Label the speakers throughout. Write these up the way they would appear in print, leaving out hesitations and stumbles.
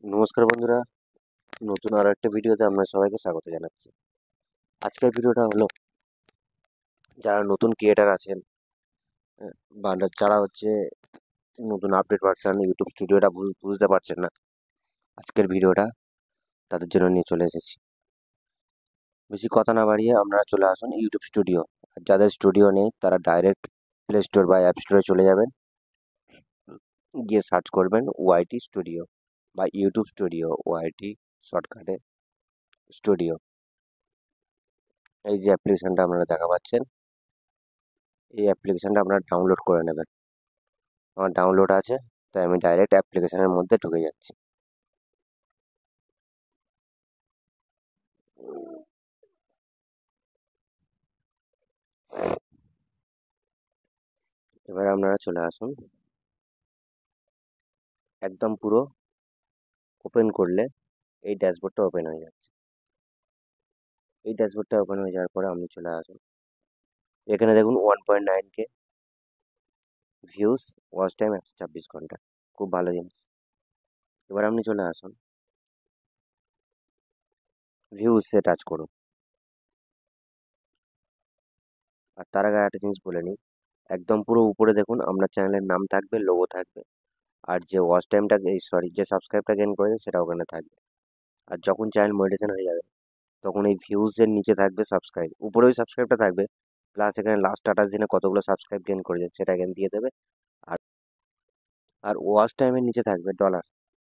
Speaker 1: নমস্কার বন্ধুরা, নতুন আরো একটা ভিডিওতে আপনার সবাইকে স্বাগত জানাচ্ছি। আজকের ভিডিওটা হলো যারা নতুন ক্রিয়েটার আছেন, আহ, বা যারা হচ্ছে নতুন আপডেট ভার্সন ইউটিউব স্টুডিওটা বুঝতে পারছেন না, আজকের ভিডিওটা তাদের জন্য নিয়ে চলে এসেছি। বেশি কথা না বাড়িয়ে আপনারা চলে আসুন ইউটিউব স্টুডিও। আর যাদের স্টুডিও নেই তারা ডাইরেক্ট প্লে স্টোর বা অ্যাপ স্টোরে চলে যাবেন, গিয়ে সার্চ করবেন ওয়াইটি স্টুডিও বা ইউটিউব স্টুডিও, ওয়াইটি শর্টকাটে স্টুডিও। এই যে অ্যাপ্লিকেশনটা আপনারা দেখা পাচ্ছেন, এই অ্যাপ্লিকেশনটা আপনারা ডাউনলোড করে নেবেন। আমার ডাউনলোড আছে, তাই আমি ডাইরেক্ট অ্যাপ্লিকেশনের মধ্যে ঢুকে যাচ্ছি। এবার আপনারা চলে আসুন, একদম পুরো ওপেন করলে এই ড্যাশবোর্ডটা ওপেন হয়ে যাচ্ছে। এই ড্যাশবোর্ডটা ওপেন হয়ে যাওয়ার পরে আপনি চলে আসুন, এখানে দেখুন 1.9K ভিউজ, ওয়াচ টাইম 126 ঘন্টা, খুব ভালো জিনিস। এবার আপনি চলে আসুন, ভিউজে টাচ করুন। আর তার আগে একটা জিনিস বলে নিই, একদম পুরো উপরে দেখুন আপনার চ্যানেলের নাম থাকবে, লোগো থাকবে, আর যে ওয়াচ টাইমটা, এই সরি, যে সাবস্ক্রাইবটা গেইন করেছে সেটা ওখানে থাকবে। আর যখন চ্যানেল মনিটাইজেশন হয়ে যাবে তখন এই ভিউজের নিচে থাকবে সাবস্ক্রাইব, উপরে ওই সাবস্ক্রাইবটা থাকবে, প্লাস এখানে লাস্ট 28 দিনে কতগুলো সাবস্ক্রাইব গেইন করেছে সেটা এখানে দিয়ে দেবে। আর আর ওয়াচ টাইমের নিচে থাকবে ডলার,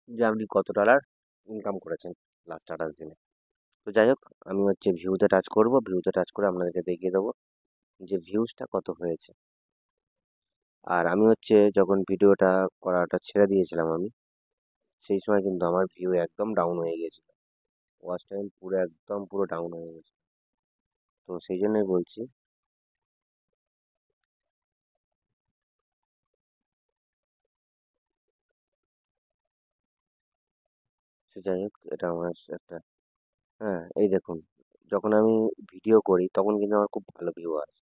Speaker 1: যে আপনি কত ডলার ইনকাম করেছেন লাস্ট 28 দিনে। তো যাই হোক, আমি হচ্ছে ভিউতে টাচ করব, ভিউতে টাচ করে আপনাদেরকে দেখিয়ে দেবো যে ভিউজটা কত হয়েছে। আর আমি হচ্ছে যখন ভিডিওটা করাটা ছেড়ে দিয়েছিলাম আমি, সেই সময় কিন্তু আমার ভিউ একদম ডাউন হয়ে গিয়েছিল, ওয়াচ টাইম পুরো একদম পুরো ডাউন হয়ে গেছে। তো সেই জন্যই বলছি, সে যাই হোক, এটা আমার একটা, হ্যাঁ এই দেখুন, যখন আমি ভিডিও করি তখন কিন্তু আমার খুব ভালো ভিউ আসে,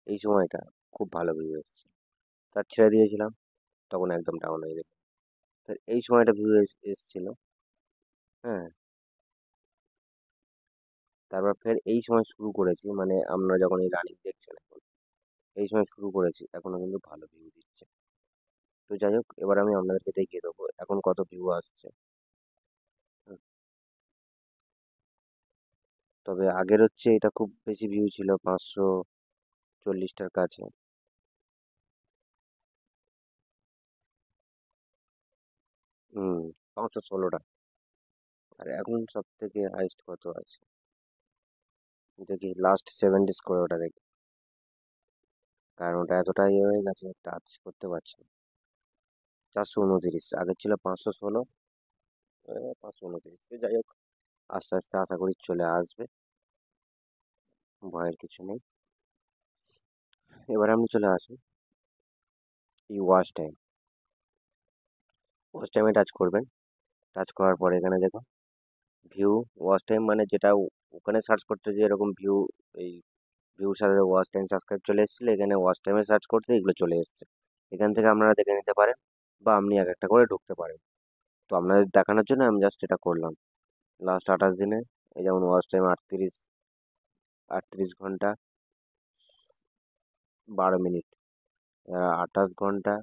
Speaker 1: এই সময়টা খুব ভালো ভিউ এসেছে। তার ছেড়ে দিয়েছিলাম, তখন একদম ডাউন হয়ে গেছে। তো এই সময়টা ভিউ এসেছিল, হ্যাঁ। তারপর ফের এই সময় শুরু করেছি, মানে আমরা যখন এই রানিং দেখছেন এখন, এই সময় শুরু করেছি, এখনো কিন্তু ভালো ভিউ দিচ্ছে। তো যাই হোক, এবার আমি আপনাদেরকে দেখিয়ে দেবো এখন কত ভিউ আসছে। হুম, তবে আগের হচ্ছে এটা খুব বেশি ভিউ ছিল, 540টার কাছে। 516টা। আর এখন সব থেকে হাইস্ট কত আছে দেখি, লাস্ট 7 ডেজ করে ওটা দেখি, কারণ ওটা এতটা ইয়ে হয়ে গেছে টাচ করতে পারছি না। 429, আগের ছিল 516, 529। যাই হোক, আস্তে আস্তে আশা করি চলে আসবে, ভয়ের কিছু নেই। এবার আপনি চলে আসুন এই ওয়াচ টাইমে টাচ করবেন। টাচ করার পরে এখানে দেখুন ভিউ, ওয়াচ টাইম মানে যেটা ওখানে সার্চ করতে যে এরকম ভিউ, এই ভিউর সাথে ওয়াচ টাইম সাবস্ক্রাইব চলে এসেছিলো, এখানে ওয়াচ টাইমে সার্চ করতে এগুলো চলে এসছে। এখান থেকে আপনারা দেখে নিতে পারেন, বা আপনি এক একটা করে ঢুকতে পারেন। তো আপনাদের দেখানোর জন্য আমি জাস্ট এটা করলাম। লাস্ট 28 দিনে এই যেমন ওয়াচ টাইম 38 ঘন্টা 12 মিনিট, 28 ঘন্টা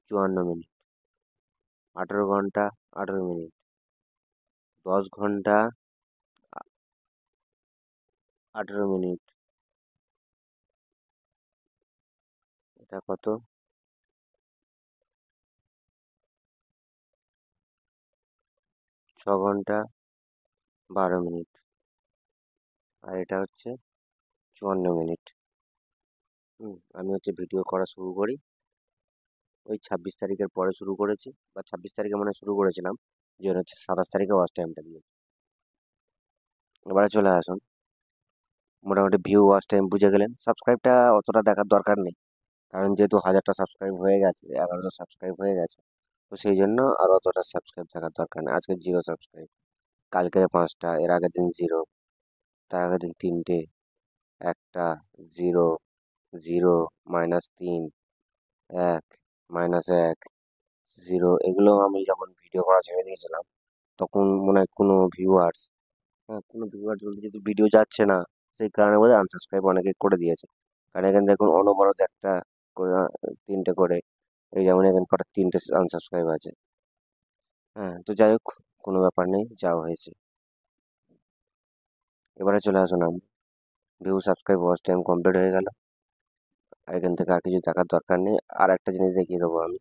Speaker 1: 54 মিনিট, 18 ঘন্টা 18 মিনিট, 10 ঘন্টা 18 মিনিট, এটা কত, 6 ঘন্টা 12 মিনিট, আর এটা হচ্ছে 54 মিনিট। আমি হচ্ছে ভিডিও করা শুরু করি ওই 26 তারিখের পরে শুরু করেছি, বা 26 তারিখে মানে শুরু করেছিলাম, যে হচ্ছে 27 তারিখে ওয়াচ টাইমটা দিয়ে। এবারে চলে আসুন, মোটামুটি ভিউ ওয়াচ টাইম বুঝে গেলেন, সাবস্ক্রাইবটা অতটা দেখার দরকার নেই, কারণ যেহেতু 1000টা সাবস্ক্রাইব হয়ে গেছে, 1100 সাবস্ক্রাইব হয়ে গেছে, তো সেই জন্য আর অতটা সাবস্ক্রাইব থাকার দরকার নেই। আজকে 0 সাবস্ক্রাইব, কালকের 5টা, এর আগের দিন 0, তার আগের দিন 3টে, 1টা, 0, 0, -3, 1, -1, 0, এগুলো আমি যখন ভিডিও করা ছেড়ে দিয়েছিলাম, তখন মনে হয় কোনো ভিউয়ার্স বলতে যদি ভিডিও যাচ্ছে না, সেই কারণে বোধহয় আনসাবস্ক্রাইব অনেকে করে দিয়েছে। কারণ এখানে দেখুন অনবরত একটা করে, তিনটে করে, এই যেমন এখানে কটা তিনটে আনসাবস্ক্রাইব আছে। হ্যাঁ, তো যাই হোক, কোনো ব্যাপার নেই, যাওয়া হয়েছে। এবারে চলে আসুন, view, subscribe, watch time complete হয়ে গেল। আর এখান থেকে আর কিছু দেখার দরকার নেই। আর একটা জিনিস দেখিয়ে দেবো আমি।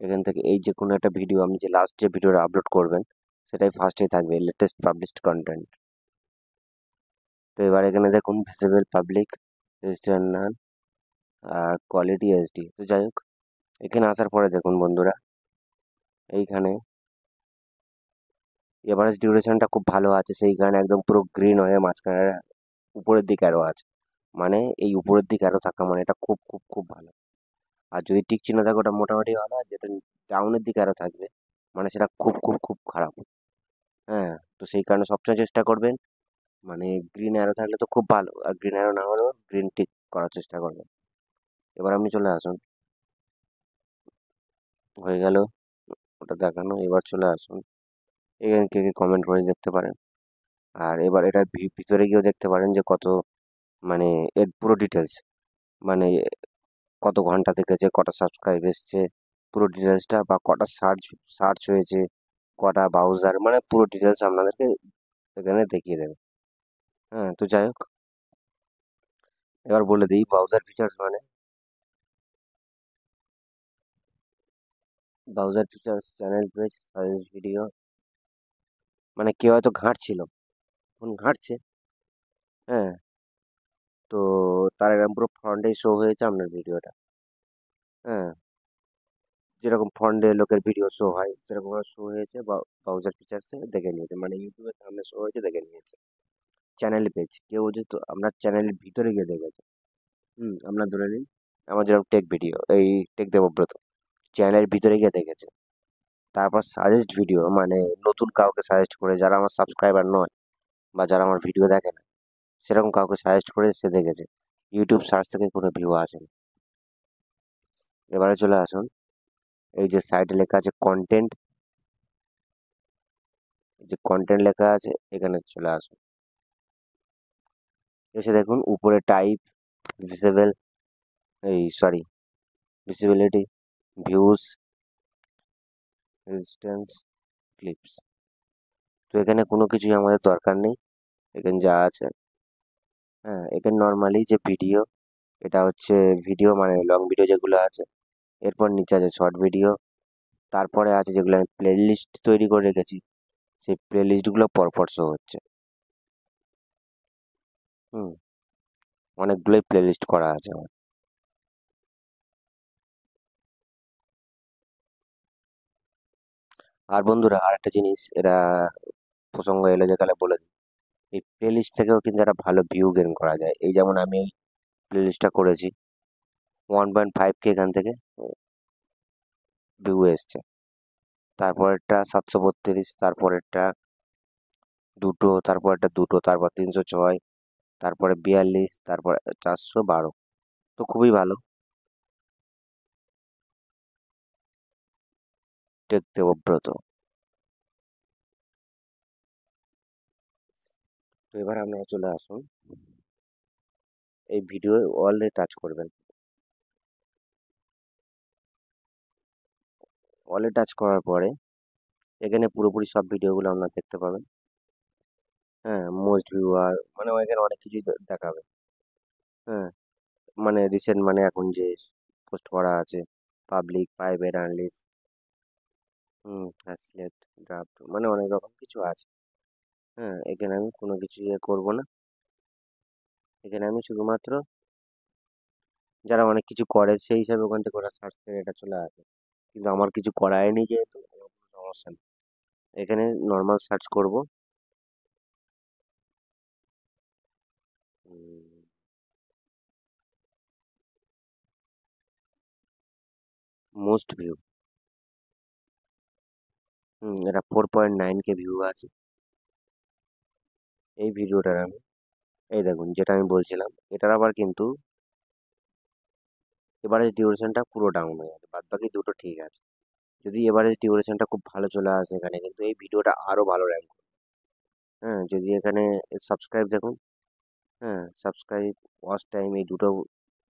Speaker 1: এখান থেকে এই যে কোনো একটা ভিডিও, আপনি যে লাস্ট যে ভিডিওটা আপলোড করবেন, সেটাই ফার্স্টেই থাকবে, লেটেস্ট পাবলিশড কন্টেন্ট। তো এবার এখানে দেখুন ভিজিবল পাবলিক, রেজিস্টার নান, আর কোয়ালিটি এইচডি। তো যাই হোক, এখানে আসার পরে দেখুন বন্ধুরা, এইখানে এভারেজ ডিউরেশনটা খুব ভালো আছে, সেই কারণে একদম পুরো গ্রিন হয়ে মাঝখানে উপরের দিকে অ্যারো আছে। মানে এই উপরের দিকে অ্যারো থাকা মানে এটা খুব খুব খুব ভালো। আর যদি টিক চিহ্ন থাকে ওটা মোটামুটি ভালো, আর যেটা ডাউনের দিকে অ্যারো থাকবে মানে সেটা খুব খুব খুব খারাপ। হ্যাঁ, তো সেই কারণে সবসময় চেষ্টা করবেন, মানে গ্রিন অ্যারো থাকলে তো খুব ভালো, আর গ্রিন অ্যারো না হলেও গ্রিন টিক করার চেষ্টা করবেন। এবার আপনি চলে আসুন, হয়ে গেল ওটা দেখানো। এবার চলে আসুন, এখানে কে কে কমেন্ট করে দেখতে পারেন। আর এবার এটার ভিতরে গিয়েও দেখতে পারেন যে কত, মানে এর পুরো ডিটেলস, মানে কত ঘন্টা দেখেছে, কটা সাবস্ক্রাইব এসছে, পুরো ডিটেলসটা, বা কটা সার্চ সার্চ হয়েছে, কটা ব্রাউজার, মানে পুরো ডিটেলস আপনাদেরকে এখানে দেখিয়ে দেবে। হ্যাঁ, তো যাই হোক, এবার বলে দিই ব্রাউজার ফিচার্স মানে, browser features, channel page, suggest video. মানে কেউ হয়তো ঘাঁটছিল, এখন ঘাঁটছে, হ্যাঁ, তো তার এরকম পুরো ফ্রন্টেই শো হয়েছে আপনার ভিডিওটা। হ্যাঁ, যেরকম ফ্রন্টে লোকের ভিডিও শো হয় সেরকম শো হয়েছে, বা ব্রাউজার ফিচার্সে দেখে নিয়েছে, মানে ইউটিউবের সামনে শো হয়েছে, দেখে নিয়েছে। চ্যানেল পেজ, কেউ যেহেতু আপনার চ্যানেলের ভিতরে গিয়ে দেখেছে, আপনার ধরে নিন, আমার যেরকম টেক ভিডিও, এই টেক দেবব্রত, চ্যানেলের ভিতরে গিয়ে দেখেছে। তারপর সাজেস্ট ভিডিও, মানে নতুন কাউকে সাজেস্ট করে, যারা আমার সাবস্ক্রাইবার নয় বা যারা আমার ভিডিও দেখে না, সেরকম কাউকে সাজেস্ট করে সে দেখেছে। ইউটিউব সার্চ থেকে কোনো ভিউ আসেনি। এবারে চলে আসুন, এই যে সাইডে লেখা আছে কন্টেন্ট, এই যে কন্টেন্ট লেখা আছে, এখানে চলে আসুন। এসে দেখুন উপরে টাইপ, ভিজিবল, এই sorry, visibility, views, resistance, clips. তো এখানে কোনো কিছুই আমাদের দরকার নেই, এখানে যা আছে। হ্যাঁ, এখানে নর্মালি যে ভিডিও, এটা হচ্ছে ভিডিও মানে লং ভিডিও যেগুলো আছে, এরপর নিচে আছে শর্ট ভিডিও, তারপরে আছে যেগুলো আমি প্লে লিস্ট তৈরি করে রেখেছি, সেই প্লে লিস্টগুলো পরপর শো হচ্ছে। হুম, অনেকগুলোই প্লে লিস্ট করা আছে আমার। আর বন্ধুরা আর একটা জিনিস, এটা প্রসঙ্গ এলো যে তাহলে বলে দিই, এই প্লে লিস্ট থেকেও কিন্তু একটা ভালো ভিউ গেইন করা যায়। এই যেমন আমি এই প্লে লিস্টটা করেছি, 1.5K এখান থেকে ভিউ এসছে, তারপরেরটা 732, তারপরেরটা দুটো, তারপরেরটা দুটো, তারপর 306, তারপরে 42, তারপর 412। তো খুবই ভালো, টেক দেবব্রত। তো এবার আপনারা চলে আসুন, এই ভিডিও অলে টাচ করবেন, অলে টাচ করার পরে এখানে পুরোপুরি সব ভিডিওগুলো আপনারা দেখতে পাবেন। হ্যাঁ, মোস্ট ভিউয়ার, মানে এখানে অনেক কিছুই দেখাবে। হ্যাঁ, মানে রিসেন্ট, মানে এখন যে পোস্ট করা আছে, পাবলিক, প্রাইভেট, আনলিস্ট, হ্যাসলেট, ড্রাফট, মানে অনেক রকম কিছু আছে। হ্যাঁ, এখানে আমি কোনো কিছু করবো না, এখানে আমি শুধুমাত্র যারা অনেক কিছু করে সেই হিসাবে ওখান থেকে ওরা সার্চ করে এটা চলে আসে, কিন্তু আমার কিছু করাই নেই যেহেতু আমার কোনো সমস্যা নেই। এখানে নর্মাল সার্চ করব, মোস্ট ভিউ, এটা 4.9K ভিউ আছে এই ভিডিওটার। আমি এই দেখুন যেটা আমি বলছিলাম, এটার আবার কিন্তু এবারে ডিউরেশনটা পুরো ডাউন হয়ে গেছে, বাদ বাকি দুটো ঠিক আছে। যদি এবারে ডিউরেশনটা খুব ভালো চলে আসে এখানে, কিন্তু এই ভিডিওটা আরো ভালো র্যাঙ্ক। হ্যাঁ, যদি এখানে সাবস্ক্রাইব দেখুন, হ্যাঁ সাবস্ক্রাইব, ওয়াচ টাইম, এই দুটো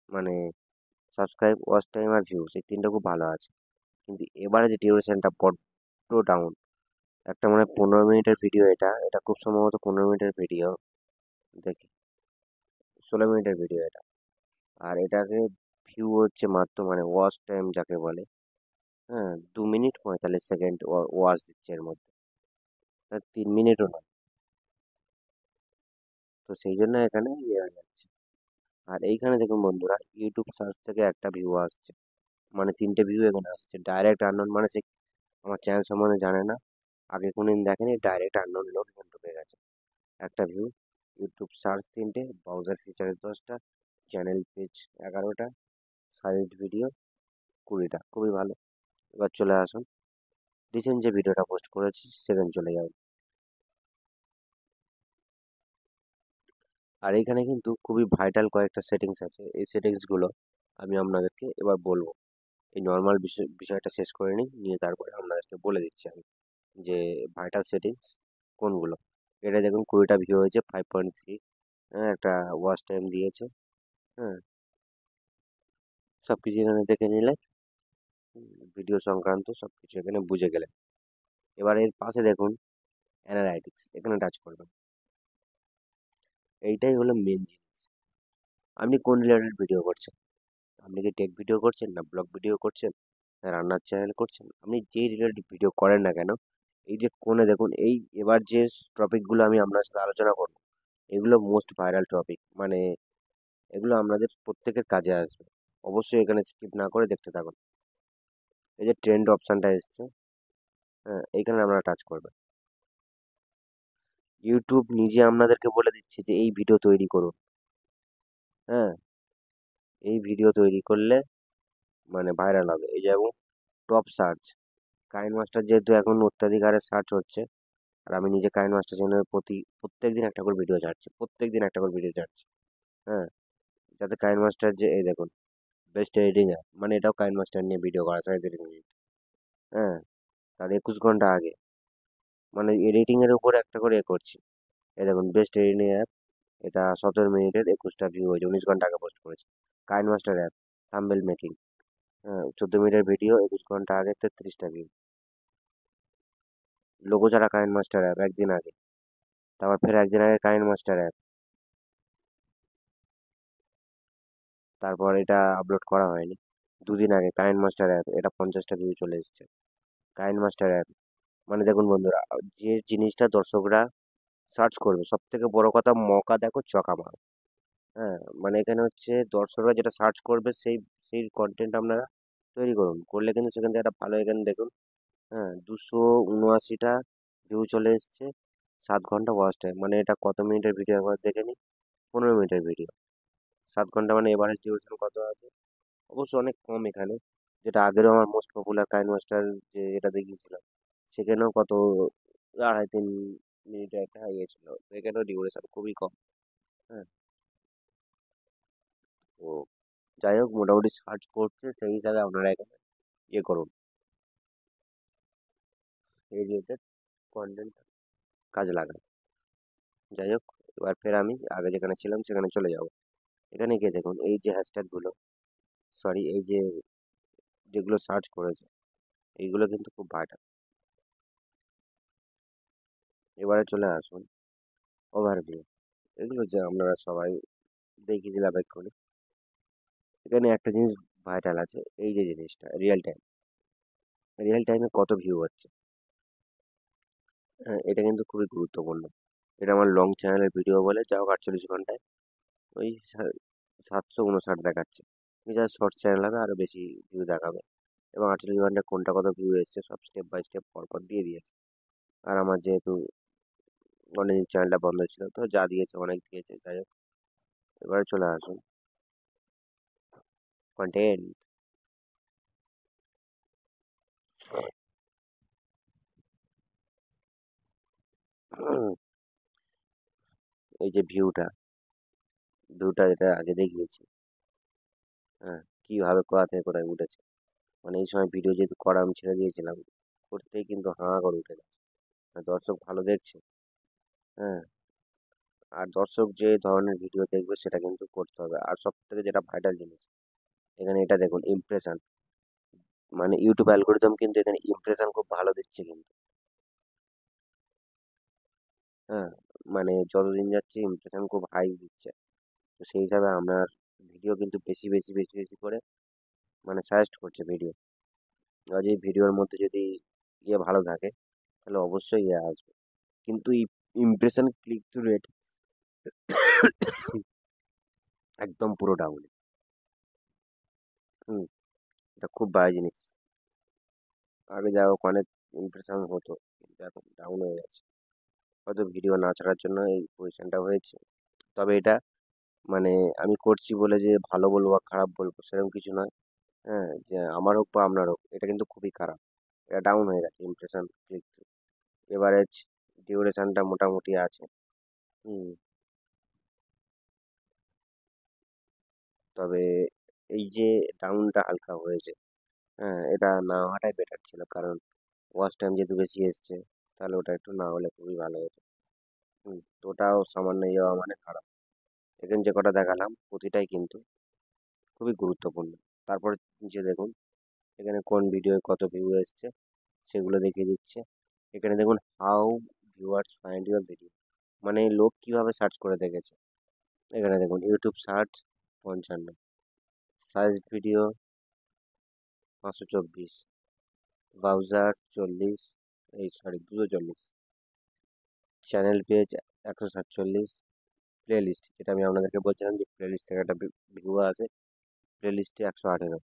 Speaker 1: মানে সাবস্ক্রাইব, ওয়াচ টাইম আর ভিউজ, এই তিনটা খুব ভালো আছে। কিন্তু এবারে যে ডিউরেশনটা বড্ড ডাউন। একটা মানে 15 মিনিটের ভিডিও, এটা এটা খুব সম্ভবত 15 মিনিটের ভিডিও, দেখি 16 মিনিটের ভিডিও এটা। আর এটাকে ভিউ হচ্ছে মাত্র মানে ওয়াচ টাইম যাকে বলে, হ্যাঁ 2 মিনিট 45 সেকেন্ড ওয়াচ দিচ্ছে এর মধ্যে, 3 মিনিটও নয়। তো সেই জন্য এখানে ইয়ে হয়ে যাচ্ছে। আর এইখানে দেখুন বন্ধুরা, ইউটিউব সার্চ থেকে একটা ভিউ আসছে, মানে 3টে ভিউ এখানে আসছে। ডাইরেক্ট আননোন, মানে সে আমার চ্যানেল সম্বন্ধে জানে না, আগে কোনোদিন দেখেনি, ডাইরেক্ট আননোন লোক এখানে ঢুকে গেছে। একটা ভিউ, ইউটিউব সার্চ 3টে, ব্রাউজার ফিচার্স 10টা, চ্যানেল পেজ 11টা, সাইড ভিডিও 20টা, খুবই ভালো। এবার চলে আসুন, রিসেন্ট যে ভিডিওটা পোস্ট করেছি সেখানে চলে যাও। আর এখানে কিন্তু খুবই ভাইটাল কয়েকটা সেটিংস আছে, এই সেটিংসগুলো আমি আপনাদেরকে এবার বলবো। এই নর্মাল বিষয়টা শেষ করে নিই, নিয়ে তারপরে আপনাদেরকে বলে দিচ্ছি আমি যে ভাইটাল সেটিংস কোনগুলো। এটা দেখুন 20টা ভিউ হয়েছে, 5.3, হ্যাঁ একটা ওয়াচ টাইম দিয়েছে, হ্যাঁ সব কিছু এখানে দেখে নিলে ভিডিও সংক্রান্ত সব কিছু এখানে বুঝে গেলে। এবার এর পাশে দেখুন অ্যানালাইটিক্স, এখানে টাচ করবেন। এইটাই হলো মেন জিনিস। আপনি কোন রিলেটেড ভিডিও করছেন, আপনি কি টেক ভিডিও করছেন, না ব্লগ ভিডিও করছেন, না রান্নার চ্যানেল করছেন, আপনি যেই রিলেটেড ভিডিও করেন না কেন, এই যে কোণে দেখুন, এই এবার যে টপিকগুলো আমি আপনার সাথে আলোচনা করব, এগুলো মোস্ট ভাইরাল টপিক, মানে এগুলো আপনাদের প্রত্যেকের কাজে আসবে। অবশ্যই এখানে স্কিপ না করে দেখতে থাকুন। এই যে ট্রেন্ড অপশানটা এসছে, হ্যাঁ এইখানে আপনারা টাচ করবেন। ইউটিউব নিজে আপনাদেরকে বলে দিচ্ছে যে এই ভিডিও তৈরি করুন, হ্যাঁ এই ভিডিও তৈরি করলে মানে ভাইরাল হবে। এই যেমন টপ সার্চ, কাইন মাস্টার যেহেতু এখন অত্যাধিক হারে সার্চ হচ্ছে, আর আমি নিজে কাইন মাস্টার চ্যানেলে প্রত্যেক দিন একটা করে ভিডিও ছাড়ছি, প্রত্যেক দিন একটা করে ভিডিও ছাড়ছি, হ্যাঁ যাতে কাইন মাস্টার যে এই দেখুন বেস্ট এডিটিং অ্যাপ, মানে এটাও কাইন মাস্টার নিয়ে ভিডিও করা 30 মিনিট, হ্যাঁ তার 21 ঘন্টা আগে, মানে এডিটিং এর উপর একটা করে এ করছি। এই দেখুন বেস্ট এডিটিং অ্যাপ, এটা 17 মিনিটের 21টা ভিউ হয়েছে, 19 ঘন্টা আগে পোস্ট করেছে। কাইন মাস্টার অ্যাপ, থাম্বনেল মেকিং, হ্যাঁ 14 মিনিটের ভিডিও, 21 ঘন্টা আগে 33টা ভিউ। লোগো ছাড়া কাইন মাস্টার অ্যাপ, একদিন আগে। তারপর ফের একদিন আগে কাইন মাস্টার অ্যাপ, তারপর এটা আপলোড করা হয়নি। 2 দিন আগে কাইন মাস্টার অ্যাপ, এটা 50টা ভিউ চলে এসেছে। কাইন মাস্টার অ্যাপ, মানে দেখুন বন্ধুরা, যে জিনিসটা দর্শকরা সার্চ করবে, সব থেকে বড় কথা মকা দেখো চকা মারো, হ্যাঁ মানে এখানে হচ্ছে দর্শকরা যেটা সার্চ করবে সেই সেই কন্টেন্ট আপনারা তৈরি করুন, করলে কিন্তু সেখান থেকে একটা ভালো, এখানে দেখুন, হ্যাঁ 279টা ভিউ চলে এসছে, 7 ঘন্টা ওয়াচ টাইম, মানে এটা কত মিনিটের ভিডিও একবার দেখে নিই, 15 মিনিটের ভিডিও, 7 ঘন্টা, মানে এবারে ডিউরেশন কত আছে, অবশ্য অনেক কম এখানে। যেটা আগেরও আমার মোস্ট পপুলার কাইন মাস্টার যে এটা দেখিয়েছিলাম, সেখানেও কত 2.5-3 মিনিটের একটা ইয়ে ছিল, তো এখানেও ডিউরেশন খুবই কম, হ্যাঁ। তো যাই হোক, মোটামুটি সার্চ করছে সেই হিসাবে আপনারা এখানে ইয়ে করুন, এই রিলেটেড কন্টেন্ট কাজে লাগান। যাই হোক, এবার ফের আমি আগে যেখানে ছিলাম সেখানে চলে যাব। এখানে গিয়ে দেখুন এই যে হ্যাশট্যাগুলো, সরি এই যে যেগুলো সার্চ করেছে, এইগুলো কিন্তু খুব ভাইটাল। এবারে চলে আসুন ওভারভিউ, এগুলো যে আপনারা সবাই দেখিয়ে দিলাম এক্ষুনি। এখানে একটা জিনিস ভাইটাল আছে, এই যে জিনিসটা রিয়েল টাইম, রিয়েল টাইমে কত ভিউ হচ্ছে, হ্যাঁ এটা কিন্তু খুবই গুরুত্বপূর্ণ। এটা আমার লং চ্যানেলের ভিডিও বলে, যা হোক 48 ঘন্টায় ওই 759 দেখাচ্ছে। যার শর্ট চ্যানেল হবে আরও বেশি ভিউ দেখাবে, এবং 48 ঘন্টায় কোনটা কত ভিউ এসছে সব স্টেপ বাই স্টেপ পরপর দিয়ে দিয়েছে। আর আমার যেহেতু অনেকদিন চ্যানেলটা বন্ধ ছিল, তো যা দিয়েছে অনেক দিয়েছে। যাই হোক, এবারে চলে আসুন কন্টেন্ট, এই যে ভিউটা, ভিউটা যেটা আগে দেখিয়েছি, হ্যাঁ কীভাবে কোথা থেকে কোথায় উঠেছে, মানে এই সময় ভিডিও যেহেতু করা আমি ছেড়ে দিয়েছিলাম, করতেই কিন্তু হাঁ করে উঠে গেছে। আর দর্শক ভালো দেখছে। হ্যাঁ, আর দর্শক যে ধরনের ভিডিও দেখবে সেটা কিন্তু করতে হবে। আর সব থেকে যেটা ভাইটাল জিনিস, এখানে এটা দেখুন ইমপ্রেশন, মানে ইউটিউব অ্যালগোরিদম কিন্তু এখানে ইমপ্রেশন খুব ভালো দিচ্ছে কিন্তু। হ্যাঁ, মানে যতদিন যাচ্ছে ইমপ্রেশন খুব হাই দিচ্ছে। তো সেই হিসাবে আপনার ভিডিও কিন্তু বেশি বেশি বেশি বেশি করে মানে সাজেস্ট করছে ভিডিও। এবার যদি ভিডিওর মধ্যে যদি ভালো থাকে তাহলে অবশ্যই আসবে। কিন্তু ইমপ্রেশন ক্লিক থ্রু রেট একদম পুরো ডাউন। হুম, এটা খুব বাজে জিনিস। আগে যা হোক অনেক ইমপ্রেশন হতো, কিন্তু এখন ডাউন হয়ে গেছে। হয়তো ভিডিও না ছাড়ার জন্য এই পজিশনটা হয়েছে। তবে এটা মানে আমি করছি বলে যে ভালো বলবো বা খারাপ বলবো সেরকম কিছু নয়। হ্যাঁ, যে আমার হোক বা আপনার হোক এটা কিন্তু খুবই খারাপ। এটা ডাউন হয়ে গেছে ইমপ্রেশন ক্লিক থ্রু। এভারেজ ডিউরেশনটা মোটামুটি আছে। হুম, তবে এই যে ডাউনটা হালকা হয়েছে, হ্যাঁ এটা না হওয়াটাই বেটার ছিল, কারণ ওয়াচ টাইম যেহেতু বেশি এসছে, তাহলে ওটা একটু না হলে খুবই ভালো হতো। হুম, তো ওটাও সামান্য যাওয়া মানে খারাপ। এখানে যে কটা দেখালাম প্রতিটাই কিন্তু খুবই গুরুত্বপূর্ণ। তারপর নিচে দেখুন, এখানে কোন ভিডিও কত ভিউ এসছে সেগুলো দেখিয়ে দিচ্ছে। এখানে দেখুন how viewers find your video, মানে লোক কিভাবে সার্চ করে দেখেছে। এখানে দেখুন YouTube search 55, search video 524, browser 40, এই sorry 240, channel page 147, playlist যেটা আমি আপনাদেরকে বলছিলাম যে প্লে লিস্ট থেকে একটা ভিউ আছে, প্লে লিস্টে 118,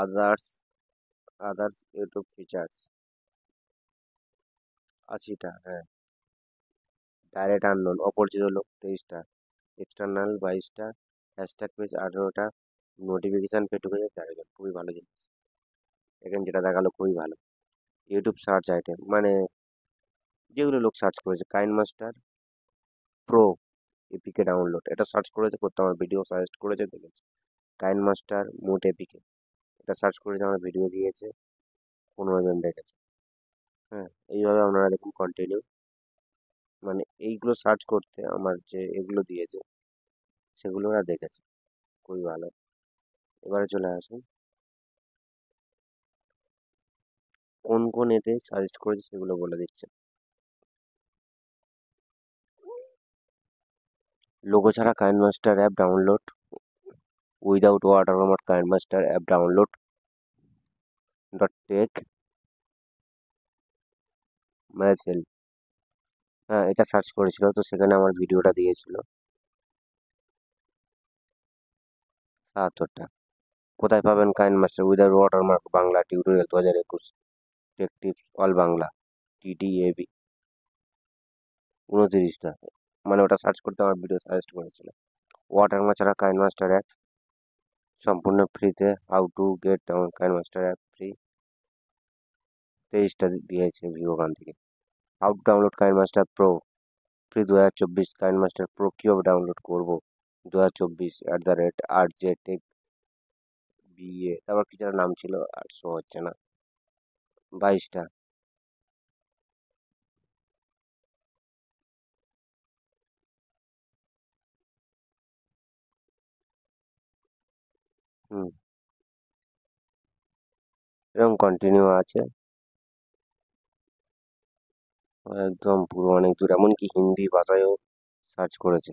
Speaker 1: আদার্স আদার্স ইউটিউব ফিচার্স 80টা, হ্যাঁ, ডাইরেক্ট আননোন অপরিচিত লোক 23টা, এক্সটার্নাল 22টা, হ্যাশট্যাগ পেজ 18টা, নোটিফিকেশান পেয়ে ঢুকেছে 4জন, খুবই ভালো জিনিস। এখানে যেটা দেখালো খুবই ভালো। ইউটিউব সার্চ আইটেম মানে যেগুলো লোক সার্চ করেছে, কাইন মাস্টার প্রো এপিকে ডাউনলোড, এটা সার্চ করেছে, করতে আমার ভিডিও সাজেস্ট করেছে দেখেছে। কাইন মাস্টার মোট এপিকে, এটা সার্চ করেছে, আমার ভিডিও দিয়েছে, 15 জন দেখেছে। হ্যাঁ, এইভাবে আপনারা দেখুন কন্টিনিউ, মানে এইগুলো সার্চ করতে আমার যে এগুলো দিয়েছে সেগুলো ওরা দেখেছে, খুবই ভালো। এবারে চলে আসুন কোন কোন এতে সাজেস্ট করেছে সেগুলো বলে দিচ্ছে। লোগো ছাড়া KineMaster app download, without watermark KineMaster app download dot tech math help, হ্যাঁ এটা সার্চ করেছিল, তো সেখানে আমার ভিডিওটা দিয়েছিল 77টা। কোথায় পাবেন KineMaster without watermark Bangla tutorial 2021, tech tips all Bangla টিটিএবি 29টা, মানে ওটা সার্চ করতে আমার ভিডিও সাজেস্ট করেছিল। ওয়াটারমার্ক ছাড়া কাইন মাস্টার অ্যাপ সম্পূর্ণ ফ্রিতে, how to get down KineMaster app free, 23টা দিয়েছে ভিউ ওখান থেকে। How to download KineMaster pro free 2024, KineMaster pro কীভাবে ডাউনলোড করবো 2024 @RJ বিএ, তারপর কি যেন নাম ছিল আর শো হচ্ছে না, 22টা। হুম, এরকম কন্টিনিউ আছে একদম পুরো অনেক দূর, এমনকি হিন্দি ভাষায়ও সার্চ করেছে।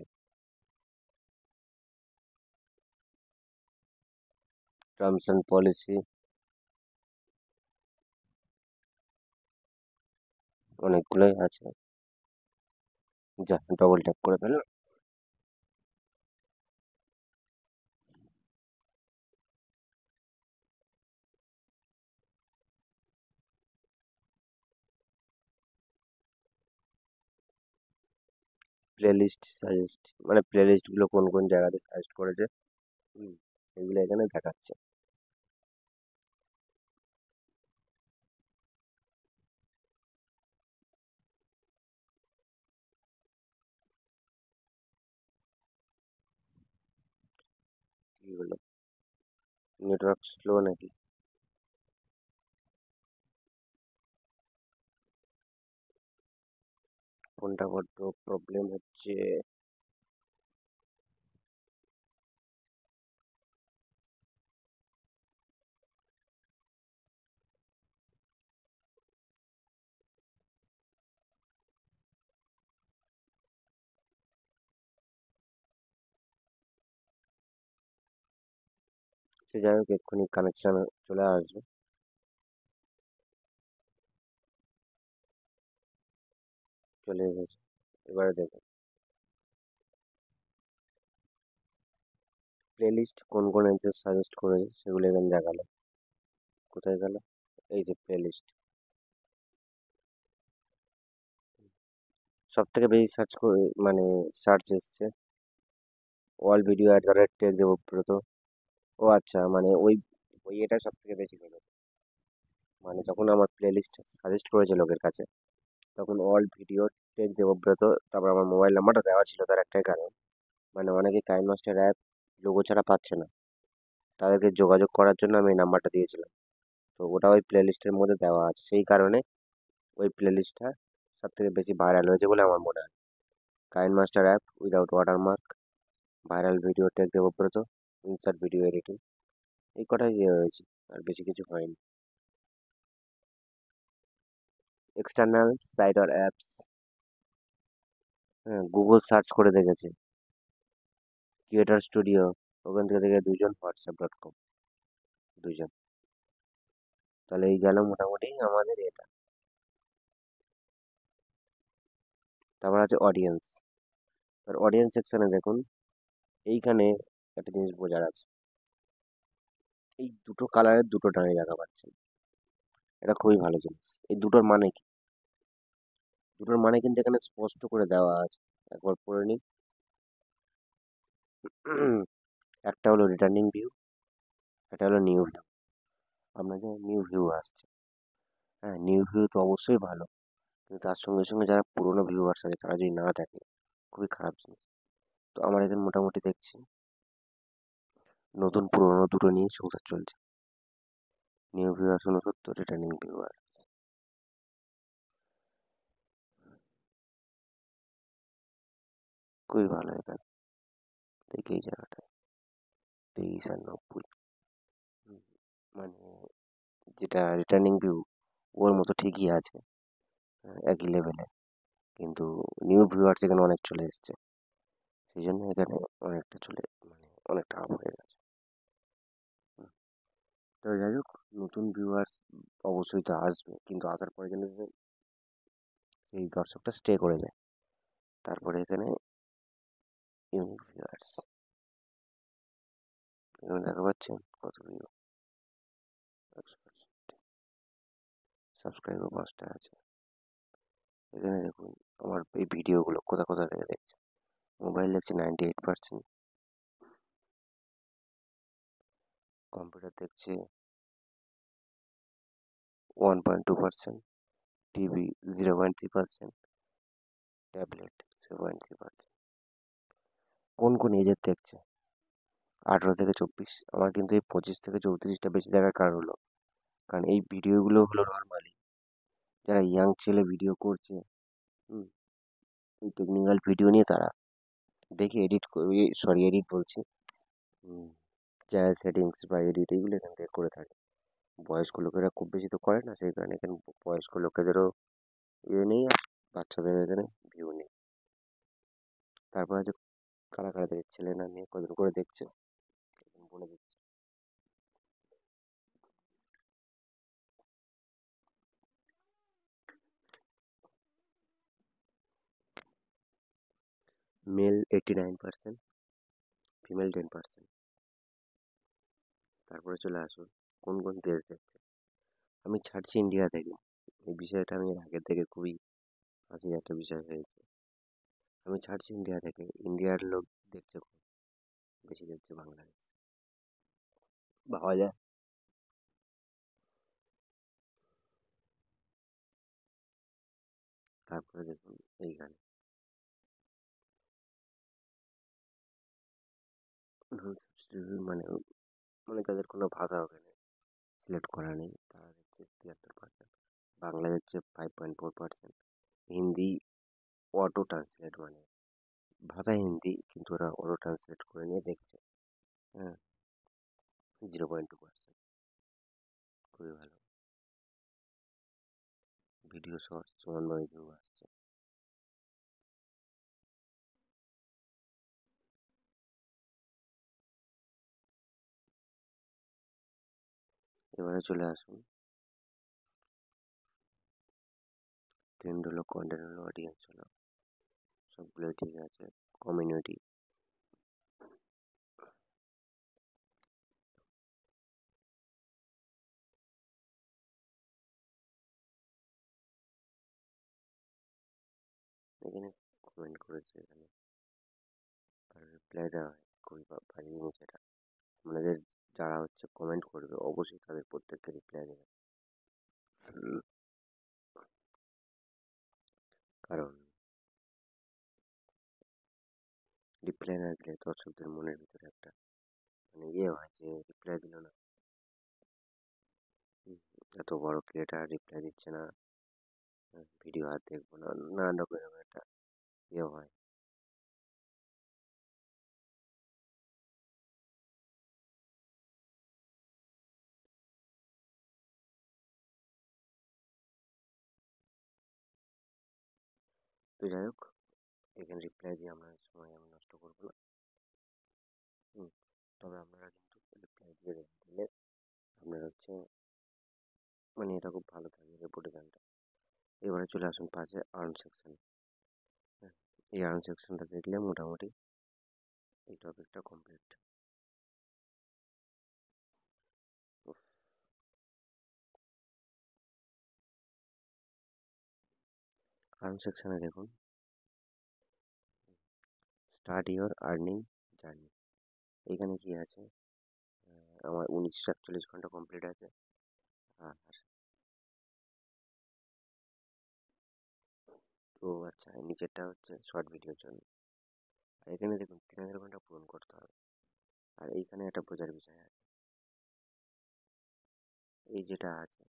Speaker 1: টার্মস অ্যান্ড পলিসি অনেকগুলোই আছে, যা ডবল ট্যাপ করে ফেলো। প্লে লিস্ট সাজেস্ট, মানে প্লে লিস্টগুলো কোন কোন জায়গাতে সাজেস্ট করেছে, হুম, সেগুলো এখানে দেখাচ্ছে। কি হলো, নেটওয়ার্ক স্লো নাকি? ফোনটা বড্ড প্রবলেম হচ্ছে। সে যাই হোক, এক্ষুনি কানেকশন চলে আসবে। চলে এসেছে। এবারে দেখুন প্লে লিস্ট কোন কোন অ্যাপস সাজেস্ট করেছে সেগুলো এখানে দেখালো। কোথায় গেল? এই যে প্লে লিস্ট। সব থেকে বেশি সার্চ করে মানে সার্চ এসছে all video at the rate tech Debabrata. ও আচ্ছা, মানে ওই ওই এটা সব থেকে বেশি করেছে। মানে যখন আমার প্লে লিস্ট সাজেস্ট করেছে লোকের কাছে, তখন অল ভিডিও টেক দেবব্রত, তারপর আমার মোবাইল নাম্বারটা দেওয়া ছিল তার একটাই কারণ, মানে অনেকে কাইন মাস্টার অ্যাপ লোগো ছাড়া পাচ্ছে না, তাদেরকে যোগাযোগ করার জন্য আমি এই নাম্বারটা দিয়েছিলাম। তো ওটা ওই প্লে লিস্টের মধ্যে দেওয়া আছে, সেই কারণে ওই প্লে লিস্টটা সব থেকে বেশি ভাইরাল হয়েছে বলে আমার মনে হয়। KineMaster app without watermark, viral video tech Debabrata, insert video editing, এই কটাই ইয়ে হয়েছে, আর বেশি কিছু হয়নি। এক্সটার্নাল সাইট আর অ্যাপস, হ্যাঁ গুগল সার্চ করে দেখেছে, ক্রিয়েটার স্টুডিও, ওখান থেকে দেখে দুজন, হোয়াটসঅ্যাপ.com দুজন। তাহলে এই গেল মোটামুটি আমাদের এটা। তারপর আছে অডিয়েন্স। আর অডিয়েন্স সেকশনে দেখুন, এইখানে একটা জিনিস বোঝার আছে, এই দুটো কালারের দুটো ডাঙাই দেখা পাচ্ছেন, এটা খুবই ভালো জিনিস। এই দুটোর মানে কি? দুটোর মানে কিন্তু এখানে স্পষ্ট করে দেওয়া আছে, একবার পড়ে নিই। একটা হলো রিটার্নিং ভিউ, একটা হলো নিউ ভিউ। আপনাদের নিউ ভিউ আসছে, হ্যাঁ নিউ ভিউ তো অবশ্যই ভালো, কিন্তু তার সঙ্গে সঙ্গে যারা পুরোনো ভিউয়ার্স আছে তারা যদি না দেখে, খুবই খারাপ জিনিস। তো আমার এখানে মোটামুটি দেখছি নতুন পুরোনো দুটো নিয়ে সংসার চলছে। নিউ ভিউয়ার্স 69, রিটার্নিং ভিউয়ার খুবই ভালো এখানে। দেখি এই জায়গাটা 23 আর 90, হুম, মানে যেটা রিটার্নিং ভিউ ওর মতো ঠিকই আছে, একই লেভেলে, কিন্তু নিউ ভিউয়ার্স এখানে অনেক চলে এসছে, সেই জন্য এখানে অনেকটা চলে, মানে অনেকটা আপ হয়ে গেছে। হুম, তো যাই হোক, নতুন ভিউয়ার্স অবশ্যই তো আসবে, কিন্তু আসার পরে যেন সেই দর্শকটা স্টে করে যায়। তারপরে এখানে ইউনিক ভিউয়ার্স, এখানে দেখা পাচ্ছেন কত ভিউ, 100%। সাবস্ক্রাইবার 5টা আছে। এখানে দেখুন আমার এই ভিডিওগুলো কোথা কোথা থেকে দেখছে। মোবাইল দেখছে 98%, কম্পিউটার দেখছে 1.2%, টিভি 0.3%, ট্যাবলেট 0.3%। কোন কোন এজের দেখছে? 18 থেকে 24। আমার কিন্তু এই 25 থেকে 34টা বেশি দেখার কারণ হলো, কারণ এই ভিডিওগুলো হলো নর্মালি যারা ইয়াং ছেলে ভিডিও করছে, হুম, এই টেকনিক্যাল ভিডিও নিয়ে তারা দেখে এডিট, সরি এডিট বলছি, চ্যানেল সেটিংস বা এডিট এইগুলো এখান থেকে করে থাকে। বয়স্ক লোকেরা খুব বেশি তো করে না, সেই কারণে এখানে বয়স্ক লোকেদেরও ইয়ে নেই, আর বাচ্চাদের এখানে ভিউ নেই। তারপর আছে কারা কারা দেখছে, ছেলে না মেয়ে, কজন করে দেখছে এখানে বলে দিচ্ছে। Male 89%, female 10%। তারপরে চলে আসুন কোন কোন দেশ দেখছে। আমি ছাড়ছি ইন্ডিয়া থেকে, এই বিষয়টা আমি এর আগের থেকে খুবই হাসির একটা বিষয় হয়েছে। আমি ছাড়ছি ইন্ডিয়া থেকে, ইন্ডিয়ার লোক দেখছে কম, বেশি দেখছে বাংলাদেশ, ভাবা যায়। তারপরে দেখুন এইখানে নন সাবস্টিটিউট, মানে মানে তাদের কোনো ভাষা ওখানে সিলেক্ট করা নেই, তারা দেখছে 73%, বাংলা দেখছে 5.4%, হিন্দি অটো ট্রান্সলেট, মানে ভাষা হিন্দি কিন্তু ওরা অটো ট্রান্সলেট করে নিয়ে দেখছে। হ্যাঁ, 0.2%, খুবই ভালো। ভিডিও শর্টস 1.2 আসছে। এবারে চলে আসুন, ট্রেন্ড হলো, কন্টেন্ট হলো, অডিয়েন্স হলো, সবগুলোই ঠিক আছে। কমিউনিটি, এখানে কমেন্ট করেছে এখানে, আর রিপ্লাই দেওয়া হয়, খুবই ভারী জিনিস এটা। আপনাদের যারা হচ্ছে কমেন্ট করবে অবশ্যই তাদের প্রত্যেককে রিপ্লাই দেবে। কারণ রিপ্লাই না দিলে দর্শকদের মনের ভিতরে একটা মানে ইয়ে হয় যে রিপ্লাই দিল না, এত বড় ক্রিয়েটার রিপ্লাই দিচ্ছে না, ভিডিও আর দেখবো না, নানান রকমের একটা ইয়ে হয়। তো যাই হোক, এখানে রিপ্লাই দিয়ে আমরা সময় আমি নষ্ট করবো না। হুম, তবে আপনারা কিন্তু রিপ্লাই দিয়ে দেবেন, দিলে আপনার হচ্ছে মানে এটা খুব ভালো থাকবে রেপুটেশনটা। এবারে চলে আসুন পাশে আর্ন সেকশন। এই আর্ন সেকশনটা দেখলে মোটামুটি এই টপিকটা কমপ্লিট। আর্ন সেকশনে দেখুন, স্টার্ট ইওর আর্নিং জার্নি। এখানে কি আছে, আমার 1948 ঘন্টা কমপ্লিট আছে। আর তো আচ্ছা, নিচেরটা হচ্ছে শর্ট ভিডিওর জন্য। আর এখানে দেখুন 3000 ঘন্টা পূরণ করতে হবে। আর এইখানে একটা বোঝার বিষয় আছে, এই যেটা আছে,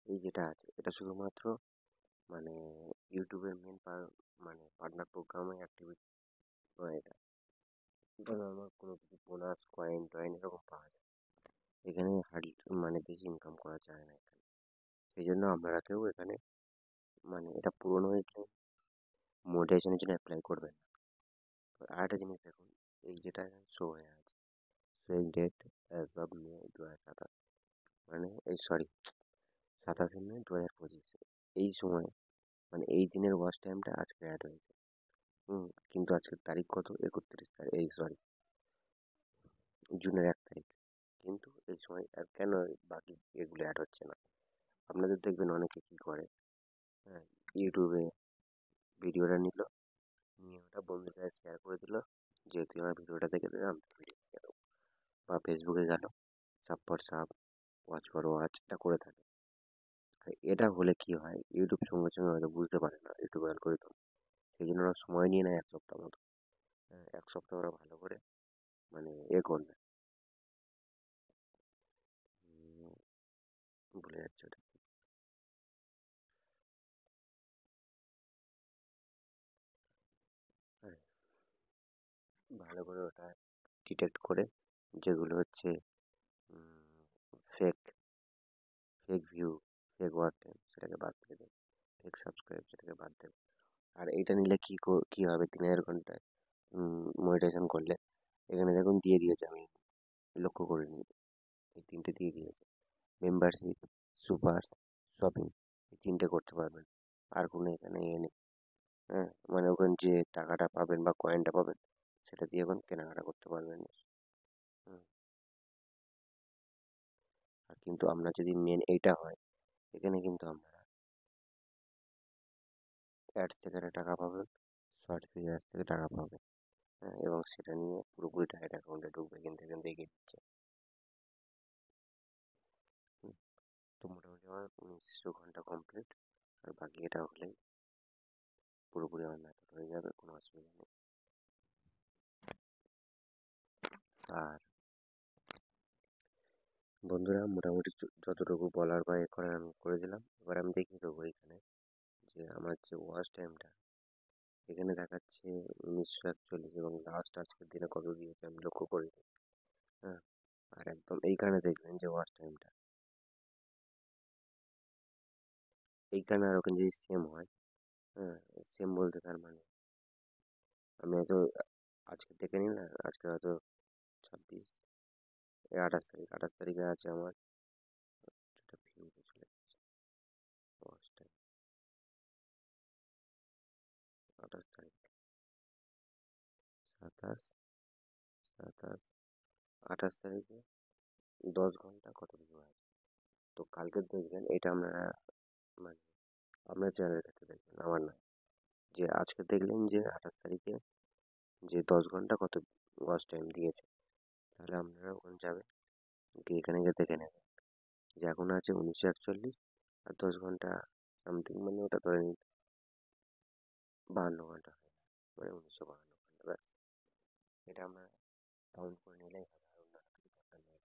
Speaker 1: এই যেটা আছে এটা শুধুমাত্র মানে ইউটিউবের মেন মানে পার্টনার প্রোগ্রামে অ্যাক্টিভিটি নয় এটা। এটা নর্মাল কোনো কিছু বোনাস কয়েন টয়েন এরকম পাওয়া যায়। এখানে হার্ড মানে বেশি ইনকাম করা যায় না এখানে। সেই জন্য আপনারা কেউ এখানে মানে এটা পূরণ হয়ে গেলে মোনেটাইজেশনের জন্য অ্যাপ্লাই করবেন না। আর একটা জিনিস দেখুন, এই যেটা শো হয়ে আছে, showing date as of May 2027, মানে এই সরি 27 মে 2025, এই সময় মানে এই দিনের ওয়াচ টাইমটা আজকে অ্যাড হয়েছে। কিন্তু আজকের তারিখ কত, 31 তারিখ, এই সরি জুনের 1 তারিখ। কিন্তু এই সময় আর কেন বাকি এগুলো অ্যাড হচ্ছে না? আপনাদের দেখবেন অনেকে কী করে, হ্যাঁ, ইউটিউবে ভিডিওটা নিল, নিয়ে ওটা বন্ধুদের কাছে শেয়ার করে দিল যে তুই আমার ভিডিওটা দেখে দে, আমি তোর ভিডিও দেখে দেবো। বা ফেসবুকে গেল, sub for sub, watch for watch, এটা করে থাকে। আর এটা হলে কি হয়, ইউটিউব সঙ্গে সঙ্গে হয়তো বুঝতে পারে না ইউটিউব অ্যালগোরিদম, সেই জন্য ওরা সময় নিয়ে নেয় 1 সপ্তাহ মতো। হ্যাঁ, 1 সপ্তাহ ওরা ভালো করে মানে করবে। ভুলে যাচ্ছে ওটা। হ্যাঁ, ভালো করে ওটা ডিটেক্ট করে যেগুলো হচ্ছে fake, fake view, fake watch time, সেটাকে বাদ দিয়ে দেবে। ফেক সাবস্ক্রাইব, সেটাকে বাদ দেবে। আর এইটা নিলে কি হবে, 3000 ঘন্টায় মনিটাইজেশন করলে এখানে দেখুন দিয়ে দিয়েছে, আমি লক্ষ্য করিনি, এই তিনটে দিয়ে দিয়েছে, মেম্বারশিপ, সুপার, শপিং, এই তিনটে করতে পারবেন। আর কোনো এখানে ইয়ে নেই। হ্যাঁ, মানে ওখানে যে টাকাটা পাবেন বা কয়েনটা পাবেন সেটা দিয়ে এখন কেনাকাটা করতে পারবেন। হুম, আর কিন্তু আপনার যদি মেন এইটা হয়, এখানে কিন্তু আপনারা অ্যাডস থেকে একটা টাকা পাবেন, শর্ট ভিডিওস থেকে টাকা পাবেন। হ্যাঁ, এবং সেটা নিয়ে পুরোপুরি ডাইরেক্ট অ্যাকাউন্টে ঢুকবে, কিন্তু এখান থেকে দিচ্ছে। হুম, তো মোটামুটি আমার 1900 ঘন্টা কমপ্লিট, আর বাকি এটা হলেই পুরোপুরি আমার মেথড হয়ে যাবে, কোনো অসুবিধা নেই। আর বন্ধুরা মোটামুটি যতটুকু বলার বা এ করার আমি করে দিলাম। এবার আমি দেখিয়ে দেবো এখানে যে আমার যে ওয়াচ টাইমটা এখানে দেখাচ্ছে 1941 এবং লাস্ট আজকের দিনে কত দিয়েছে আমি লক্ষ্য করিনি। হ্যাঁ, আর একদম এইখানে দেখবেন যে ওয়াচ টাইমটা এইখানে আর ওখানে যদি সেম হয়, হ্যাঁ, সেম বলতে তার মানে আমি হয়তো আজকে দেখে নিলাম, আজকে হয়তো 26 এই 28 তারিখে আছে আমার এটা ভিউতে চলে যাচ্ছে ওয়াচ টাইম 28 তারিখ, 27 27 28 তারিখে 10 ঘন্টা কত কিছু আছে। তো কালকে দেখবেন এটা আপনারা মানে আপনার চ্যানেলের ক্ষেত্রে দেখবেন, আমার না, যে আজকে দেখলেন যে 28 তারিখে যে 10 ঘন্টা কত ওয়াচ টাইম দিয়েছে, তাহলে আপনারা ওখানে যাবেন, গিয়ে এখানে গিয়ে দেখে নেবেন যে এখন আছে 1941 আর 10 ঘন্টা সামথিং, মানে ওটা ধরে নিন 52 ঘন্টা হয়ে গেল, মানে 1952 ঘন্টা ব্যাস। এটা আমরা কাউন্ট করে নিলেই হবে, আর অন্য কিছু দরকার নেই।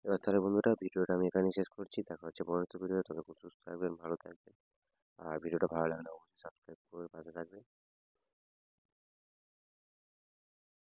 Speaker 1: এবার তাহলে বন্ধুরা ভিডিওটা আমি এখানেই শেষ করছি, দেখা হচ্ছে পরবর্তী ভিডিও, ততক্ষণ সুস্থ থাকবেন, ভালো থাকবেন, আর ভিডিওটা ভালো লাগলে